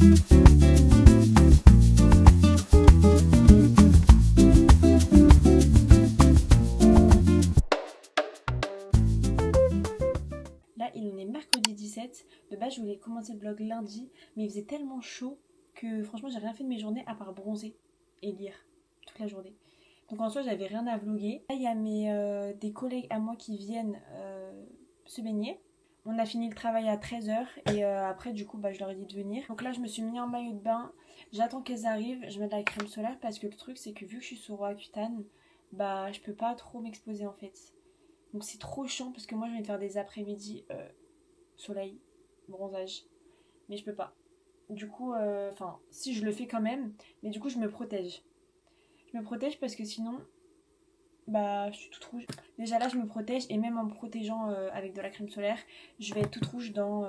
Là, il est mercredi 17. De base, je voulais commencer le vlog lundi, mais il faisait tellement chaud que franchement, j'ai rien fait de mes journées à part bronzer et lire toute la journée. Donc en soi, j'avais rien à vlogger. Là, il y a des collègues à moi qui viennent se baigner. On a fini le travail à 13h et après, du coup, je leur ai dit de venir. Donc là, je me suis mis en maillot de bain. J'attends qu'elles arrivent. Je mets de la crème solaire parce que le truc, c'est que vu que je suis sur Roaccutane, je peux pas trop m'exposer en fait. Donc c'est trop chiant parce que moi, je vais faire des après-midi soleil, bronzage. Mais je peux pas. Du coup, si je le fais quand même, mais du coup, je me protège. Je me protège parce que sinon, je suis toute rouge. Déjà là, je me protège et même en me protégeant avec de la crème solaire, je vais être toute rouge dans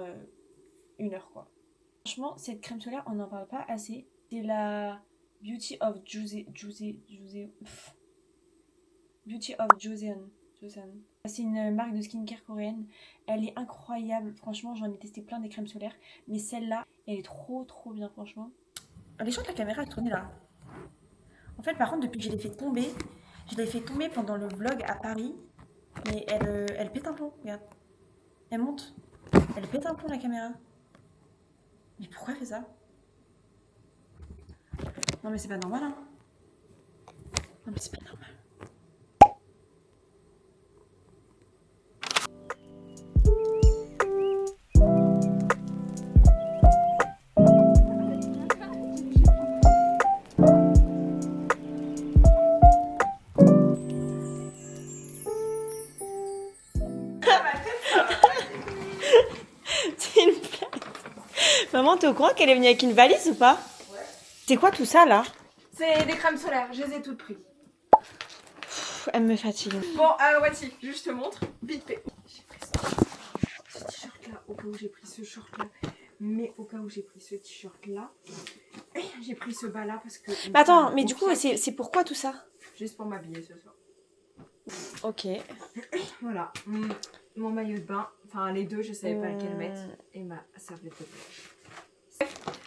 1 heure quoi. Franchement, cette crème solaire, on n'en parle pas assez. C'est la Beauty of Joseon. C'est une marque de skincare coréenne. Elle est incroyable. Franchement, j'en ai testé plein des crèmes solaires. Mais celle-là, elle est trop bien, franchement. Les champs de la caméra, elle tournait là. En fait, par contre, depuis que je l'ai fait tomber pendant le vlog à Paris. Mais elle pète un plomb, regarde. Elle monte. Elle pète un plomb, la caméra. Mais pourquoi elle fait ça? Non, mais c'est pas normal, hein. Non, mais c'est pas normal. C'est une blague. Maman, t'es au courant qu'elle est venue avec une valise ou pas? Ouais. C'est quoi tout ça là? C'est des crèmes solaires, je les ai toutes prises. Elle me fatigue. Bon, Wati, je te montre, vite fait. J'ai pris ce t-shirt là, au cas où j'ai pris ce short là. Mais au cas où j'ai pris ce t-shirt là, j'ai pris ce bas là parce que... Mais attends, mais du coup, c'est pourquoi tout ça? Juste pour m'habiller ce soir. Ok. Voilà, mon maillot de bain, enfin les deux, je savais pas lequel mettre. Et ma serviette de plage.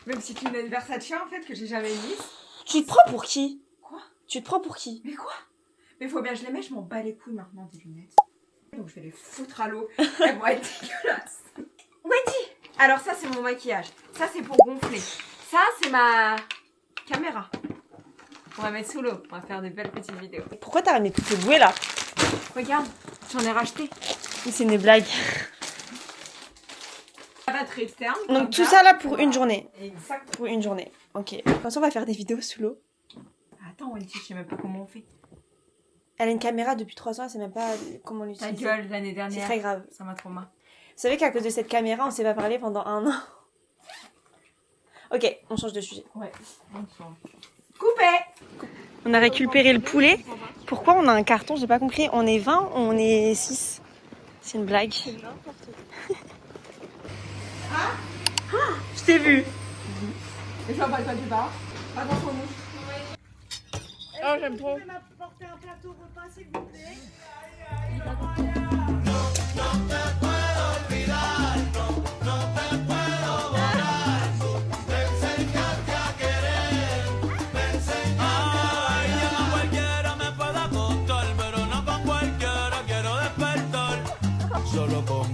Même si tu as une Versace en fait que j'ai jamais mise. Tu te prends pour qui? Quoi? Tu te prends pour qui? Mais quoi? Mais faut bien que je les mette, je m'en bats les couilles maintenant des lunettes. Donc je vais les foutre à l'eau, elles vont être dégueulasses. Wendy! Alors ça c'est mon maquillage, ça c'est pour gonfler. Ça c'est ma caméra. On va mettre sous l'eau, on va faire des belles petites vidéos. Pourquoi t'as ramené toutes ces bouées là? Regarde, j'en ai racheté. Oui, c'est une blague. La batterie externe. Donc tout ça là pour une journée. Exactement. Pour une journée. Ok. Comme ça on va faire des vidéos sous l'eau. Attends Wendy, je sais même pas comment on fait. Elle a une caméra depuis 3 ans, elle sait même pas comment Ta l'utiliser. gueule, l'année dernière. C'est très grave. Ça m'a trop marre. Vous savez qu'à cause de cette caméra, on s'est pas parlé pendant 1 an. Ok, on change de sujet. Ouais. Coupé. On a récupéré le poulet. Pourquoi on a un carton? J'ai pas compris. On est 20 ou on est 6? C'est une blague. C'est n'importe quoi. Je t'ai vu. Et je m'en pas du bar. Pas dans son mouche. Oh, j'aime trop. Vous pouvez m'apporter un plateau repas, s'il vous plaît? Solo con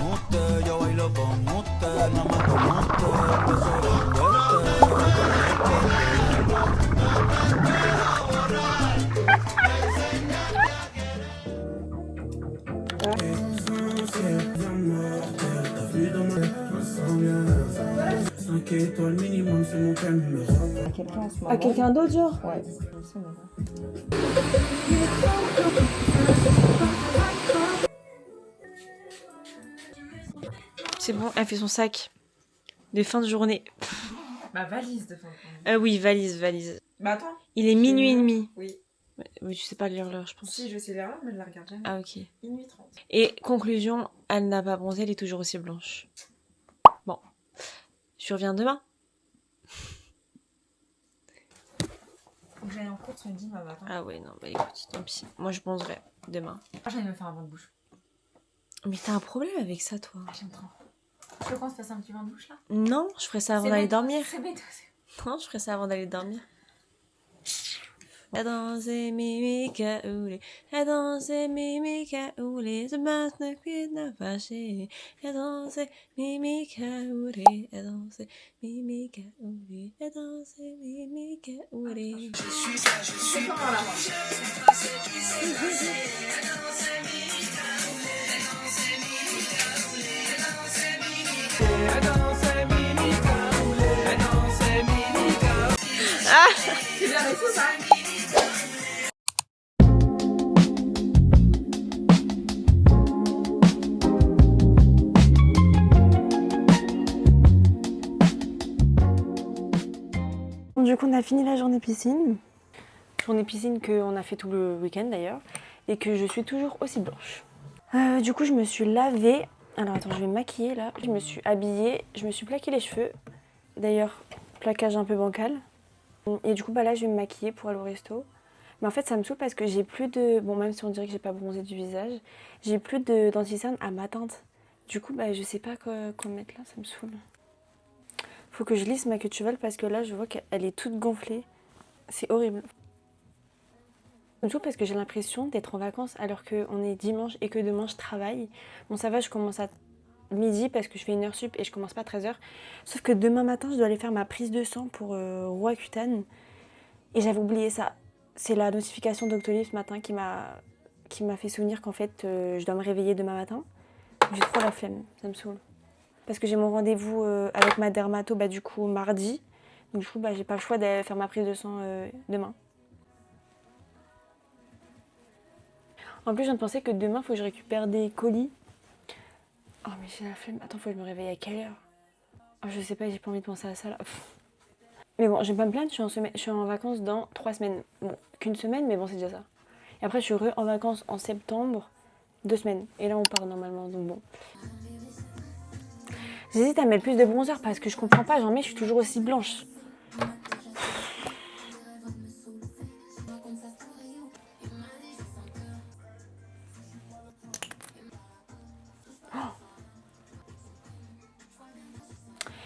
usted, yo bailo con usted, nada más con usted, À quelqu'un d'autre, genre? Ouais. C'est bon, elle fait son sac de fin de journée. Ma valise de fin de journée. Oui, valise. Bah attends. Il est minuit et demi. Oui. Mais tu sais pas lire l'heure, je pense. Si, je sais l'heure, mais je la regarde jamais. Ah, ok. Minuit 30. Et conclusion, elle n'a pas bronzé, elle est toujours aussi blanche. Bon. Je reviens demain. Faut que j'aille en course, on me dit, ma matin. Ah ouais, non, écoute, tant pis. Moi, je bronzerai demain. J'allais me faire un bain de bouche. Mais t'as un problème avec ça, toi? J'aime trop. Je pense que tu fasses un petit bain de bouche là. Non, je ferai ça avant d'aller dormir. C'est bête. Non, je ferai ça avant d'aller dormir. Danser mimika ouli, danser mimika ouli, se passe ne quitte n'a pas chez. Danser mimika ouli, danser mimika ouli, danser mimika ouli. C'est comment là moi? C'est bien avec ça. Du coup, on a fini la journée piscine. Journée piscine qu'on a fait tout le week-end d'ailleurs. Et que je suis toujours aussi blanche. Du coup, je me suis lavée. Alors attends, je vais me maquiller là. Je me suis habillée, je me suis plaqué les cheveux. D'ailleurs, plaquage un peu bancal. Et du coup, bah là, je vais me maquiller pour aller au resto. Mais en fait, ça me saoule parce que j'ai plus de... Bon, même si on dirait que j'ai pas bronzé du visage, j'ai plus de d'anti-cerne à ma teinte. Du coup, bah je sais pas quoi mettre là, ça me saoule. Faut que je lisse ma queue de cheval parce que là, je vois qu'elle est toute gonflée. C'est horrible. Ça me saoule parce que j'ai l'impression d'être en vacances alors qu'on est dimanche et que demain, je travaille. Bon, ça va, je commence à midi parce que je fais une heure sup et je commence pas à 13h. Sauf que demain matin, je dois aller faire ma prise de sang pour Roaccutane. Et j'avais oublié ça. C'est la notification Doctolib ce matin qui m'a fait souvenir qu'en fait, je dois me réveiller demain matin. J'ai trop la flemme, ça me saoule. Parce que j'ai mon rendez-vous avec ma dermato du coup mardi. Donc du coup, j'ai pas le choix d'aller faire ma prise de sang demain. En plus, je viens de penser que demain, il faut que je récupère des colis. Oh mais j'ai la flemme. Attends, faut que je me réveille à quelle heure? Oh, je sais pas, j'ai pas envie de penser à ça là. Mais bon, je vais pas me plaindre, je suis en vacances dans 3 semaines. Bon, qu'une semaine, mais bon, c'est déjà ça. Et après, je suis en vacances en septembre, 2 semaines. Et là, on part normalement, donc bon. J'hésite à mettre plus de bronzer parce que je comprends pas, j'en mets, je suis toujours aussi blanche.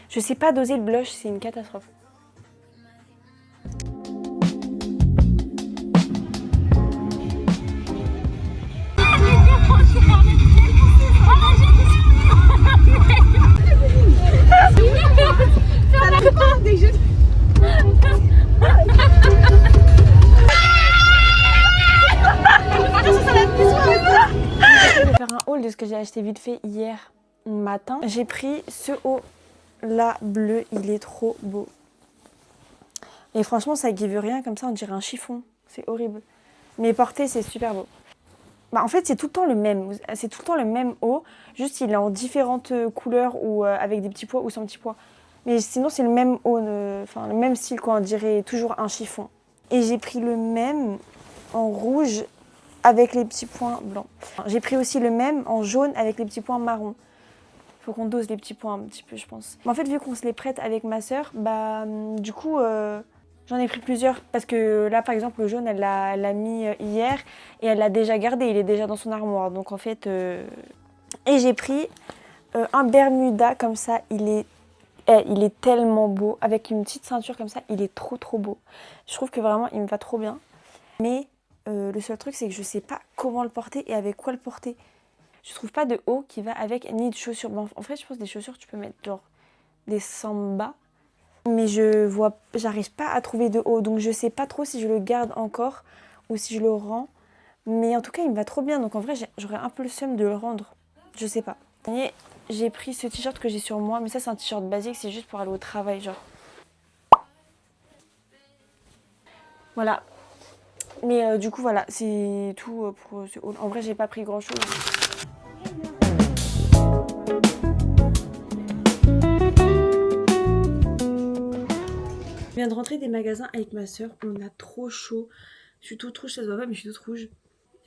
Je sais pas doser le blush, c'est une catastrophe. Je vais faire un haul de ce que j'ai acheté vite fait hier matin. J'ai pris ce haut là bleu, il est trop beau. Et franchement, ça give rien comme ça, on dirait un chiffon. C'est horrible. Mais porté, c'est super beau. En fait, c'est tout le temps le même. C'est tout le temps le même haut. Juste, il est en différentes couleurs ou avec des petits pois ou sans petits pois. Mais sinon, c'est le même haut, enfin le même style, quoi. On dirait toujours un chiffon. Et j'ai pris le même en rouge avec les petits points blancs. J'ai pris aussi le même en jaune avec les petits points marrons. Faut qu'on dose les petits points un petit peu, je pense. Mais en fait, vu qu'on se les prête avec ma sœur, du coup, j'en ai pris plusieurs. Parce que là, par exemple, le jaune, elle l'a mis hier et elle l'a déjà gardé. Il est déjà dans son armoire. Donc en fait... Et j'ai pris un Bermuda comme ça. Il est tellement beau. Avec une petite ceinture comme ça, il est trop trop beau. Je trouve que vraiment, il me va trop bien. Mais le seul truc, c'est que je sais pas comment le porter et avec quoi le porter. Je trouve pas de haut qui va avec, ni de chaussures. Bon, en fait, je pense que des chaussures, tu peux mettre genre des samba. Mais j'arrive pas à trouver de haut. Donc je sais pas trop si je le garde encore ou si je le rends. Mais en tout cas, il me va trop bien. Donc en vrai, j'aurais un peu le seum de le rendre. Je sais pas. Et j'ai pris ce t-shirt que j'ai sur moi. Mais ça, c'est un t-shirt basique. C'est juste pour aller au travail, genre. Voilà. Mais du coup, voilà. C'est tout pour ce haul. En vrai, j'ai pas pris grand-chose. Je viens de rentrer des magasins avec ma soeur, on a trop chaud. Je suis toute rouge, ça se voit pas, mais je suis toute rouge.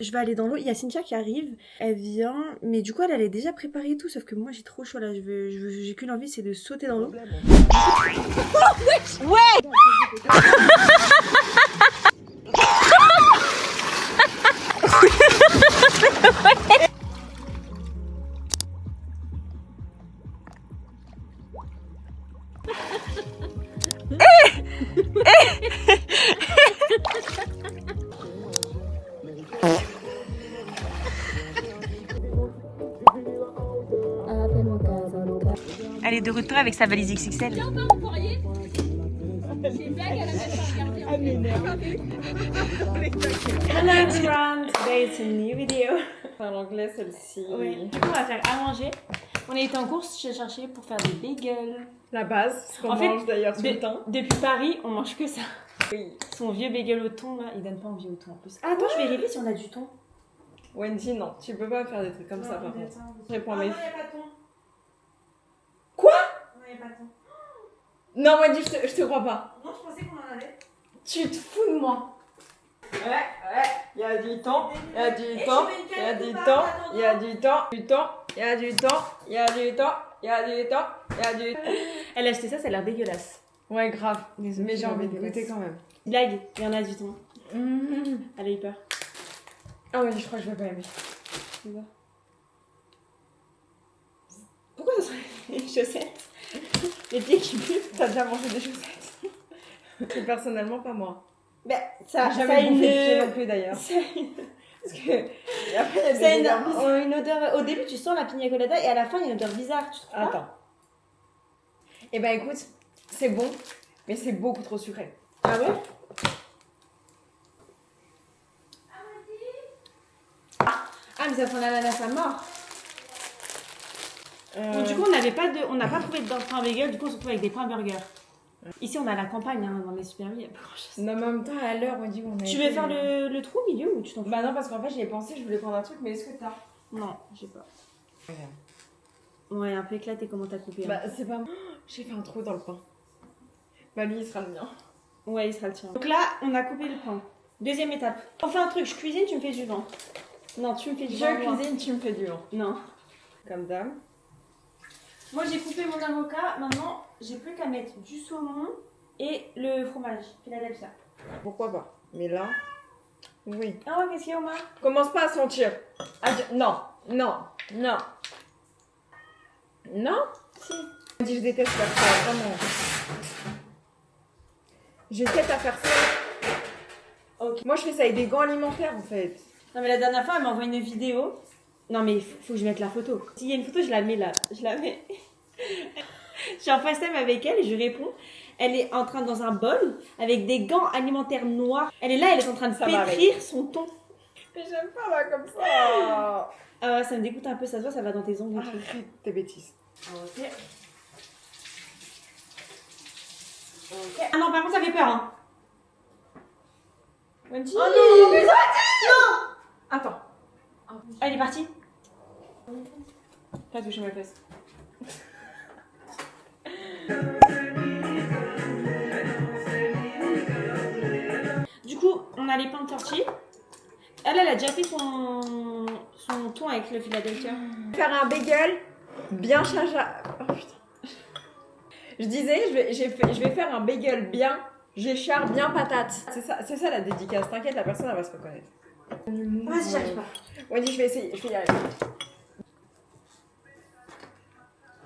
Je vais aller dans l'eau, il y a Cynthia qui arrive, elle vient, mais du coup elle est déjà préparée et tout, sauf que moi j'ai trop chaud là, j'ai qu'une envie, c'est de sauter dans l'eau. Ouais. Elle est de retour avec sa valise XXL. Hello everyone, today it's a new video. Enfin, l'anglais, celle-ci. Oui. Du coup, on va faire à manger. On a été en course, j'ai cherché pour faire des bagels. La base, ce qu'on En fait, mange d'ailleurs tout le temps. Depuis Paris, on mange que ça. Oui. Son vieux bagel au thon, là, il donne pas envie au thon en plus. Ah, attends, je vérifie si on a du thon. Wendy, non, tu peux pas faire des trucs comme ça par contre. Je réponds Ah mes... non, il n'y a pas de thon. Quoi? Non, il n'y a pas de thon. Non, Wendy, je te crois pas. Non, je pensais qu'on en avait. Tu te fous de moi. Ouais, il y a du temps, il y a du temps, il y a du temps, il y a du temps, il y a du temps, il y a du temps, il y a du temps, il y a du temps. Elle a acheté ça, ça a l'air dégueulasse. Ouais, grave. Désolée, Mais j'ai envie de dégueulasse. goûter quand même. Blague, il y en a du thon. Elle a eu peur. Ah ouais, je crois que je vais pas aimer. Tu vois. Pourquoi ça serait des chaussettes? Les pieds qui puent. T'as déjà mangé des chaussettes? C'est personnellement pas moi. Bah, ça, J'ai ça a jamais une... bouffé de pied non plus d'ailleurs. ça a une... Parce que et après il y a Ça a des odeurs bizarres. une odeur... Au début, tu sens la pina colada et à la fin, il y a une odeur bizarre. Tu trouves pas? Attends. Eh ben écoute, c'est bon, mais c'est beaucoup trop sucré. Ah ouais? Ah, mais ça sent l'ananas à mort. Donc, du coup, on n'a pas trouvé de pain bagel, du coup, on se retrouve avec des pains burgers. Ici, on a la campagne, hein, dans les supermarchés, il n'y a pas grand chose. non, mais en même temps, à l'heure, on dit qu'on a Tu été- veux faire le trou au milieu ou tu t'en fous? Bah non, parce qu'en fait, j'y ai pensé, je voulais prendre un truc, mais est-ce que t'as? Non, j'ai pas. Ouais, un peu éclaté comment t'as coupé. Hein. Bah, c'est pas. J'ai fait un trou dans le pain. Bah, lui, il sera le mien. Ouais, il sera le tien. Donc là, on a coupé le pain. Deuxième étape. On fait un truc, je cuisine, tu me fais du vin. Non, tu me fais du vin. Je moi. cuisine, tu me fais du vent. Non. Comme dame. Moi, j'ai coupé mon avocat. Maintenant, j'ai plus qu'à mettre du saumon et le fromage, Philadelphia. Pourquoi pas? Mais là. Oui. Ah ouais, qu'est-ce qu'il y a, Omar? Commence pas à sentir. Non, non, non. Non? Si. Je dis, je déteste faire ça, vraiment. J'ai tête à faire ça. Ok. Moi, je fais ça avec des gants alimentaires, en fait. Non, mais la dernière fois, elle m'a envoyé une vidéo. Non, mais faut que je mette la photo. S'il y a une photo, je la mets là. Je la mets. Je suis en FaceTime avec elle et je réponds. Elle est en train dans un bol avec des gants alimentaires noirs. Elle est là, elle est en train de Ça pétrir son thon. Mais j'aime pas là comme ça. Ah ouais, ça me dégoûte un peu, ça se voit, ça va dans tes ongles et tout. Arrête tes bêtises. Ok. Ok. Ah non, par contre, ça fait peur, hein. Wendy. Oh non, mais Attends. elle est partie. Pas toucher ma fesse. Du coup, on a les pains de sortie. Elle a déjà fait son thon avec le Philadelphia. Faire un bagel bien chacha. Oh putain. Je disais, je vais faire un bagel bien géchard, bien patate. C'est ça la dédicace. T'inquiète, la personne elle va se reconnaître. Vas-y, j'arrive pas. Wendy, je vais essayer, je vais y arriver.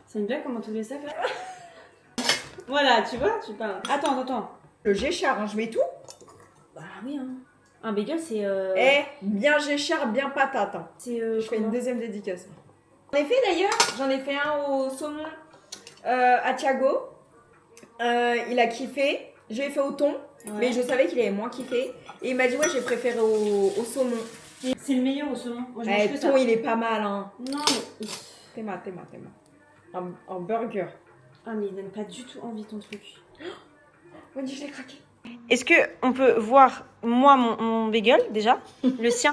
C'est une blague comment tu fais ça, frère. Voilà, tu vois, tu parles. Attends. Le géchard, hein, je mets tout. Bah oui, hein. Un bagel, c'est. Eh, bien géchard, bien patate. Hein. C'est. Je fais une deuxième dédicace. J'en ai fait d'ailleurs, j'en ai fait un au saumon à Thiago. Il a kiffé. Je l'ai fait au thon, mais je savais qu'il avait moins kiffé. Et il m'a dit, ouais, j'ai préféré au saumon. C'est le meilleur au saumon. Moi, je mange Eh, que thon, ça. il est pas mal, hein. Non, mais. Théma. Un burger. Ah, mais il donne pas du tout envie ton truc. Wendy, je l'ai craqué. Est-ce que on peut voir, moi, mon bagel, déjà? Le sien?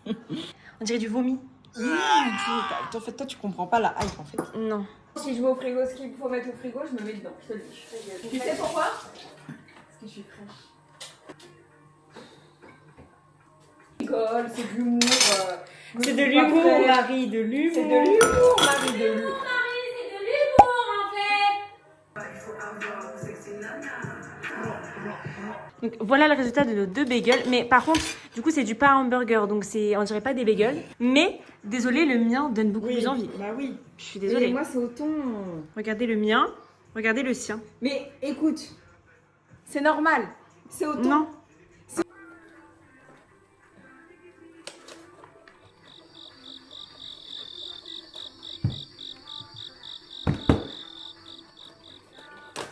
On dirait du vomi. En fait, toi, tu comprends pas la hype, en fait. Non. Si je mets au frigo ce qu'il faut mettre au frigo, je me mets dedans. Je te le dis. Tu sais pourquoi? Parce que je suis fraîche. Rigole, c'est de l'humour. C'est de l'humour, Marie, de l'humour. C'est de l'humour, Marie, de l'humour. Donc voilà le résultat de nos deux bagels. Mais par contre, du coup, c'est du pain hamburger. Donc c'est, on dirait pas des bagels. Mais désolé, le mien donne beaucoup plus envie. Bah oui. Je suis désolée. Et moi, c'est au thon. Regardez le mien, regardez le sien. Mais écoute, C'est normal. C'est autant. Non.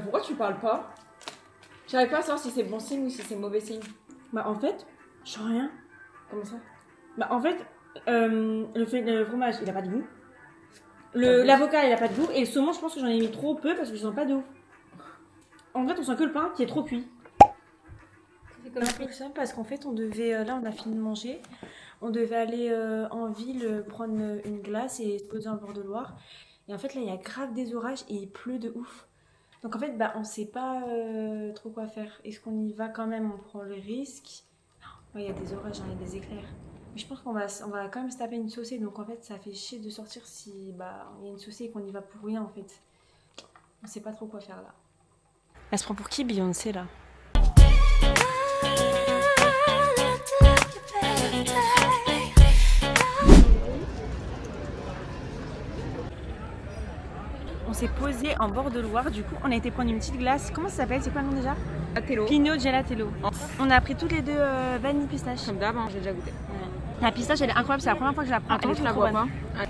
Pourquoi tu parles pas? J'arrive pas à savoir si c'est bon signe ou si c'est mauvais signe. Bah en fait, je sens rien. Comment ça? Bah en fait, le fromage, il a pas de goût. L'avocat, il a pas de goût. Et le saumon, je pense que j'en ai mis trop peu parce que je sens pas de ouf. En fait, on sent que le pain qui est trop cuit. C'est comme ça parce qu'en fait, on devait, là, on a fini de manger. On devait aller en ville prendre une glace et se poser en bord de Loire. Et en fait, là, il y a grave des orages et il pleut de ouf. Donc en fait, bah, on sait pas trop quoi faire. Est-ce qu'on y va quand même? On prend le risque. Il y a des orages, il y a des éclairs. Mais je pense qu'on va quand même se taper une saucée. Donc en fait, ça fait chier de sortir si bah il y a une saucée et qu'on y va pour rien en fait. On sait pas trop quoi faire là. Elle se prend pour qui Beyoncé là? On s'est posé en bord de Loire, du coup on a été prendre une petite glace. Comment ça s'appelle? C'est quoi le nom déjà? Gelatelo. Pino Gelatello. On a pris toutes les deux vanille pistache. Comme d'hab, hein, j'ai déjà goûté. La pistache elle est incroyable, c'est la première fois que je la prends. Attends, Elle est je la trop vois bonne. pas.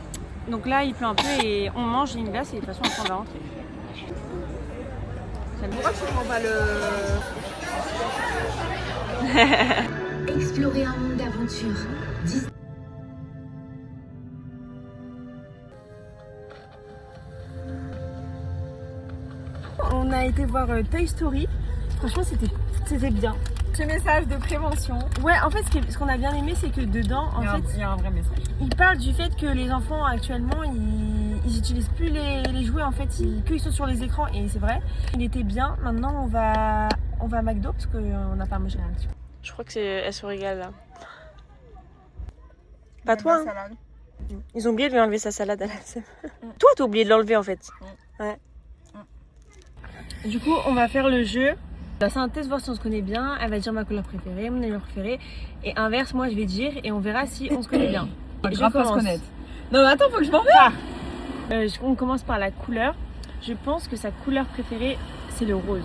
Donc là il pleut un peu et on mange une glace et de toute façon après on va rentrer. Pourquoi tu prends pas le... Explorer un monde d'aventure. On a été voir Toy Story. Franchement c'était bien. Ce message de prévention. Ouais, en fait ce qu'on a bien aimé c'est que dedans en fait Il y a un vrai message. il parle du fait que les enfants actuellement ils utilisent plus les jouets en fait, qu'ils sont sur les écrans et c'est vrai. Il était bien. Maintenant on va à McDo parce qu'on n'a pas mangé un petit peu. Je crois que elle se régale là. Pas toi hein. Salade. Ils ont oublié de lui enlever sa salade à la sève. Toi t'as oublié de l'enlever en fait. Ouais. Du coup on va faire le jeu. C'est un test voir si on se connaît bien. Elle va dire ma couleur préférée, mon animal préféré. Et inverse, moi je vais dire et on verra si on se connaît bien. On Je va pas se commence. connaître. Non mais attends, faut que je m'en vais. On commence par la couleur. Je pense que sa couleur préférée, c'est le rose.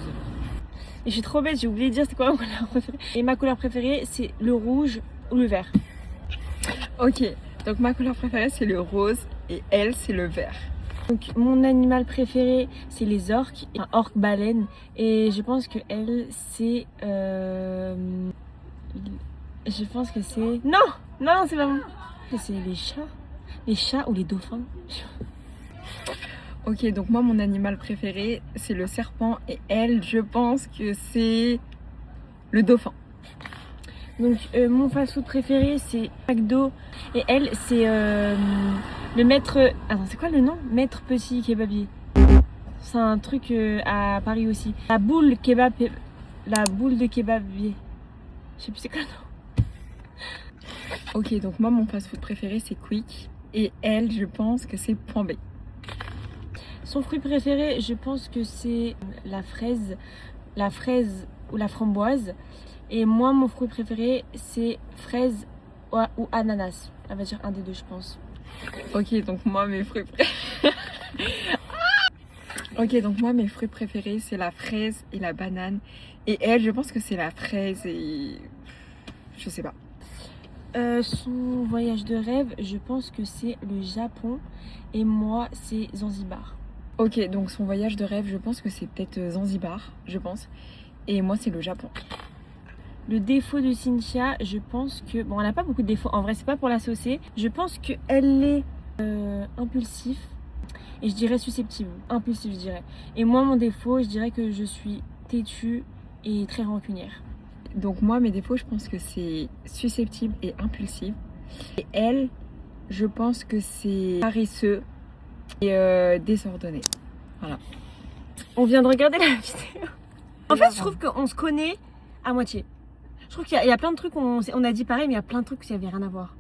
Et je suis trop bête, j'ai oublié de dire c'est quoi ma couleur préférée. Et ma couleur préférée, c'est le rouge ou le vert. Ok, donc ma couleur préférée c'est le rose et elle c'est le vert. Donc mon animal préféré, c'est les orques, un orque baleine. Et je pense que elle, c'est... Je pense que c'est... Non, c'est pas bon. C'est les chats ou les dauphins. Ok, donc moi mon animal préféré c'est le serpent et elle je pense que c'est le dauphin. Donc mon fast-food préféré c'est McDo et elle c'est le maître... Attends, c'est quoi le nom? Maître Petit Kebabier. C'est un truc à Paris aussi. La boule de kebabier. Je sais plus c'est quoi le nom. Ok, donc moi mon fast-food préféré c'est Quick et elle je pense que c'est Point B. Son fruit préféré, je pense que c'est la fraise ou la framboise. Et moi, mon fruit préféré, c'est fraise ou ananas. Elle va dire un des deux, je pense. Ok, donc moi mes fruits préférés. Ok, donc moi mes fruits préférés c'est la fraise et la banane. Et elle, je pense que c'est la fraise et... je sais pas. Son voyage de rêve, je pense que c'est le Japon. Et moi, c'est Zanzibar. Ok, donc son voyage de rêve, je pense que c'est peut-être Zanzibar, je pense. Et moi, c'est le Japon. Le défaut de Cynthia, je pense que... Bon, elle n'a pas beaucoup de défauts. En vrai, c'est pas pour la saucer. Je pense qu'elle est impulsif. Et je dirais susceptible. Impulsif, je dirais. Et moi, mon défaut, je dirais que je suis têtue et très rancunière. Donc moi, mes défauts, je pense que c'est susceptible et impulsif. Et elle, je pense que c'est paresseux et désordonné. Voilà. On vient de regarder la vidéo. En fait, je trouve qu'on se connaît à moitié. Je trouve qu'il y a plein de trucs, on a dit pareil, mais il y a plein de trucs qui n'avaient rien à voir.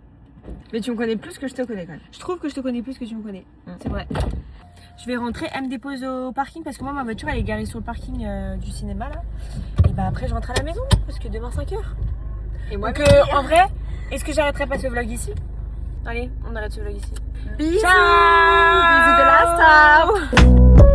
Mais tu me connais plus que je te connais quand même. Je trouve que je te connais plus que tu me connais. C'est vrai. Je vais rentrer, elle me dépose au parking parce que moi, ma voiture, elle est garée sur le parking du cinéma là. Et bah après, je rentre à la maison parce que demain 5h. Et moi, donc en vrai, est-ce que j'arrêterai pas ce vlog ici? Allez, on arrête ce vlog ici. bisous. Ciao. Bisous de la star.